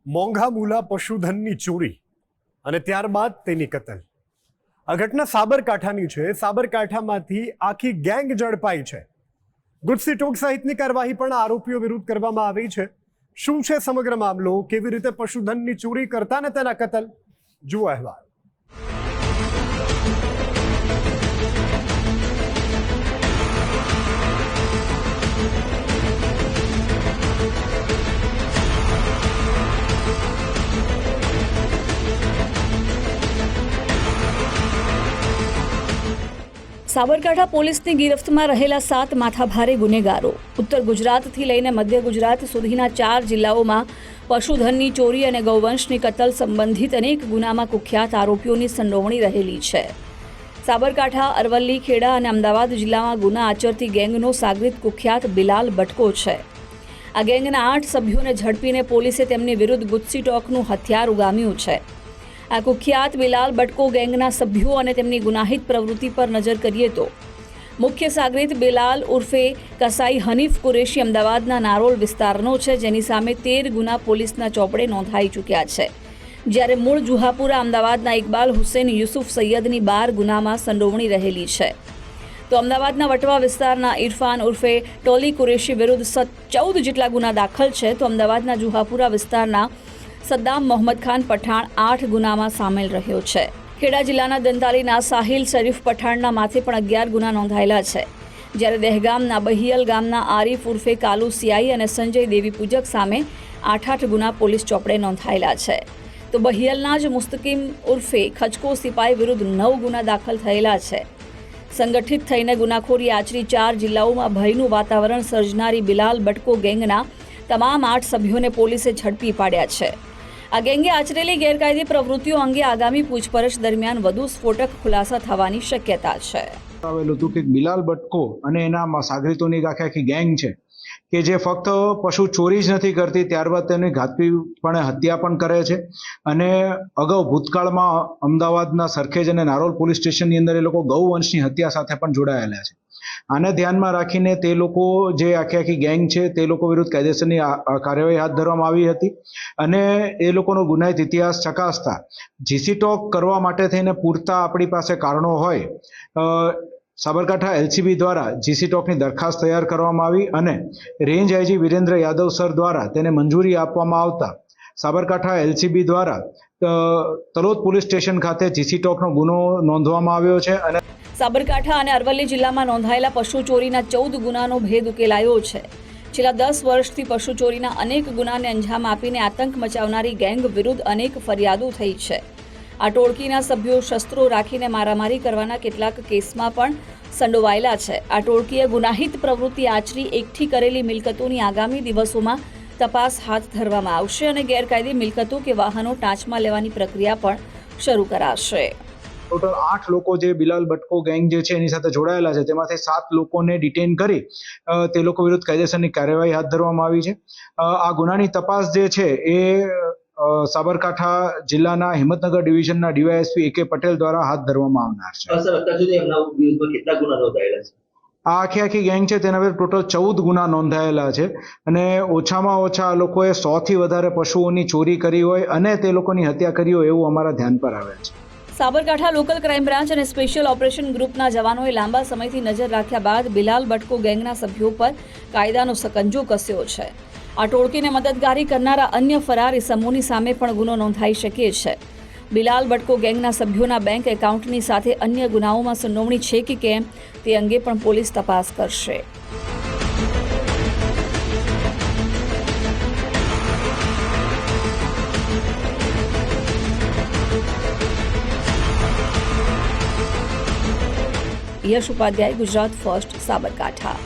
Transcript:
મોંઘા મૂલા પશુધનની ચોરી અને ત્યારબાદ તેની કતલ. આ ઘટના સાબરકાંઠાની છે. સાબરકાંઠામાંથી આખી ગેંગ ઝડપાઈ છે. ગુજસી ટોક સહિતની કાર્યવાહી પણ આરોપીઓ વિરુદ્ધ કરવામાં આવી છે. શું છે સમગ્ર મામલો? કેવી રીતે પશુધનની ચોરી કરતા ને તેના કતલ? જુઓ અહેવાલ. સાબરકાંઠા પોલીસની ગિરફ્તમાં રહેલા 7 માથાભારે ગુનેગારો ઉત્તર ગુજરાતથી લઈને મધ્ય ગુજરાત સુધીના 4 જિલ્લાઓમાં પશુધનની ચોરી અને ગૌવંશની કતલ સંબંધિત અનેક ગુનામાં કુખ્યાત આરોપીઓની સંડોવણી રહેલી છે. સાબરકાંઠા, અરવલ્લી, ખેડા અને અમદાવાદ જિલ્લામાં ગુના આચરતી ગેંગનો સાગરીત કુખ્યાત બિલાલ બટકો છે. આ ગેંગના 8 સભ્યોને ઝડપીને પોલીસે તેમની વિરુદ્ધ ગુજસી ટોકનું હથિયાર ઉગામ્યું છે. આ કુખ્યાત બિલાલ બટકો ગેંગના સભ્યો અને તેમની ગુનાહિત પ્રવૃત્તિ પર નજર કરીએ તો મુખ્ય સાગરીત બિલાલ ઉર્ફે કસાઈ હનીફ કુરેશી અમદાવાદના નારોલ વિસ્તારનો છે, જેની સામે 13 ગુના પોલીસના ચોપડે નોંધાઈ ચૂક્યા છે. જ્યારે મૂળ જુહાપુરા અમદાવાદના ઇકબાલ હુસેન યુસુફ સૈયદની 12 ગુનામાં સંડોવણી રહેલી છે. તો અમદાવાદના વટવા વિસ્તારના ઇરફાન ઉર્ફે ટોલી કુરેશી વિરુદ્ધ 14 જેટલા ગુના દાખલ છે. તો અમદાવાદના જુહાપુરા વિસ્તારના સદ્દામ મોહમ્મદ ખાન પઠાણ 8 ગુનામાં સામેલ રહ્યો છે. ખેડા જિલ્લાના દંતાલીના સાહિલ શરીફ પઠાણના માથે પણ 11 ગુના નોંધાયેલા છે. જ્યારે દહેગામના બહિયલ ગામના આરીફ ઉર્ફે કાલુ સિયાઈ અને સંજય દેવી પૂજક સામે 8 ગુના પોલીસ ચોપડે નોંધાયેલા છે. તો બહિયલના જ મુસ્તકીમ ઉર્ફે ખચકો સિપાઈ વિરુદ્ધ 9 ગુના દાખલ થયેલા છે. સંગઠિત થઈને ગુનાખોરી આચરી 4 જિલ્લાઓમાં ભયનું વાતાવરણ સર્જનારી બિલાલ બટકો ગેંગના તમામ 8 સભ્યોને પોલીસે ઝડપી પાડ્યા છે. આ ગેંગે આચરેલી ગેરકાયદે પ્રવૃત્તિઓ અંગે આગામી પૂછપરછ દરમિયાન વધુ સ્ફોટક ખુલાસા થવાની શક્યતા છે. આવેલું હતું કે બિલાલ બટકો અને એના સાગરીતોની આખી ગેંગ છે કે જે ફક્ત પશુ ચોરી જ નથી કરતી, ત્યારબાદ તેની ઘાતકીપણે હત્યા પણ કરે છે. અને અગાઉ ભૂતકાળમાં અમદાવાદના સરખેજ અને નારોલ પોલીસ સ્ટેશનની અંદર એ લોકો ગૌવંશની હત્યા સાથે પણ જોડાયેલા છે. આને ધ્યાનમાં રાખીને તે લોકો જે આખી ગેંગ છે તે લોકો વિરુદ્ધ કાયદેસરની કાર્યવાહી હાથ ધરવામાં આવી હતી. અને એ લોકોનો ગુનાહિત ઇતિહાસ ચકાસતા જીસી ટોક કરવા માટે થઈને પૂરતા આપણી પાસે કારણો હોય, સાબરકાંઠા એલસીબી દ્વારા જીસી ટોકની દરખાસ્ત તૈયાર કરવામાં આવી અને range IG Virendra Yadav sir દ્વારા તેને મંજૂરી આપવામાં આવતા સાબરકાંઠા એલસીબી દ્વારા તલોદ પોલીસ સ્ટેશન ખાતે જીસી ટોકનો ગુનો નોંધવામાં આવ્યો છે. અને સાબરકાંઠા અને અરવલ્લી જિલ્લામાં નોંધાયેલા પશુ ચોરીના 14 ગુનાનો ભેદ ઉકેલાયો છે. છેલ્લા 10 વર્ષથી પશુ ચોરીના અનેક ગુનાને અંજામ આપીને આતંક મચાવનારી ગેંગ વિરુદ્ધ અનેક ફરિયાદો થઈ છે. આ ટોળકીના સભ્યો શસ્ત્રો રાખીને મારામારી કરવાના કેટલાક કેસમાં પણ સંડોવાયેલા છે. આ ટોળકીએ ગુનાહિત પ્રવૃત્તિ આચરી એકઠી કરેલી મિલકતોની આગામી દિવસોમાં તપાસ હાથ ધરવામાં આવશે અને ગેરકાયદે મિલકતો કે વાહનો ટાંચમાં લેવાની પ્રક્રિયા પણ શરૂ કરાશે. ટોટલ 8 લોકો જે બિલાલ બટકો ગેંગ જે છે એની સાથે જોડાયેલા છે, તેમાંથી 7 લોકોને ડિટેન કરી તે લોકો વિરુદ્ધ કાયદેસરની કાર્યવાહી હાથ ધરવામાં આવી છે. આ ગુનાની તપાસ જે છે એ સાબરકાંઠા જિલ્લાના હિંમતનગર ડિવિઝનના ડીવાયએસપી AK પટેલ દ્વારા હાથ ધરવામાં આવનાર છે. આ આખી ગેંગ છે તેના પર ટોટલ 14 ગુના નોંધાયેલા છે અને ઓછામાં ઓછા આ લોકોએ 100 થી વધારે પશુઓની ચોરી કરી હોય અને તે લોકોની હત્યા કરી હોય એવું અમારા ધ્યાન પર આવે છે. સાબરકાંઠા લોકલ ક્રાઇમ બ્રાન્ચ અને સ્પેશિયલ ઓપરેશન ગ્રુપના જવાનોએ લાંબા સમયથી નજર રાખ્યા બાદ બિલાલ બટકો ગેંગના સભ્યો પર કાયદાનો સકંજો કસ્યો છે. આ ટોળકીને મદદગારી કરનારા અન્ય ફરાર ઇસમોની સામે પણ ગુનો નોંધાઈ શકે છે. બિલાલ બટકો ગેંગના સભ્યોના બેંક એકાઉન્ટની સાથે અન્ય ગુનાઓમાં સંડોવણી છે કે કેમ તે અંગે પણ પોલીસ તપાસ કરશે. યશ ઉપાધ્યાય, ગુજરાત ફર્સ્ટ, સાબરકાંઠા.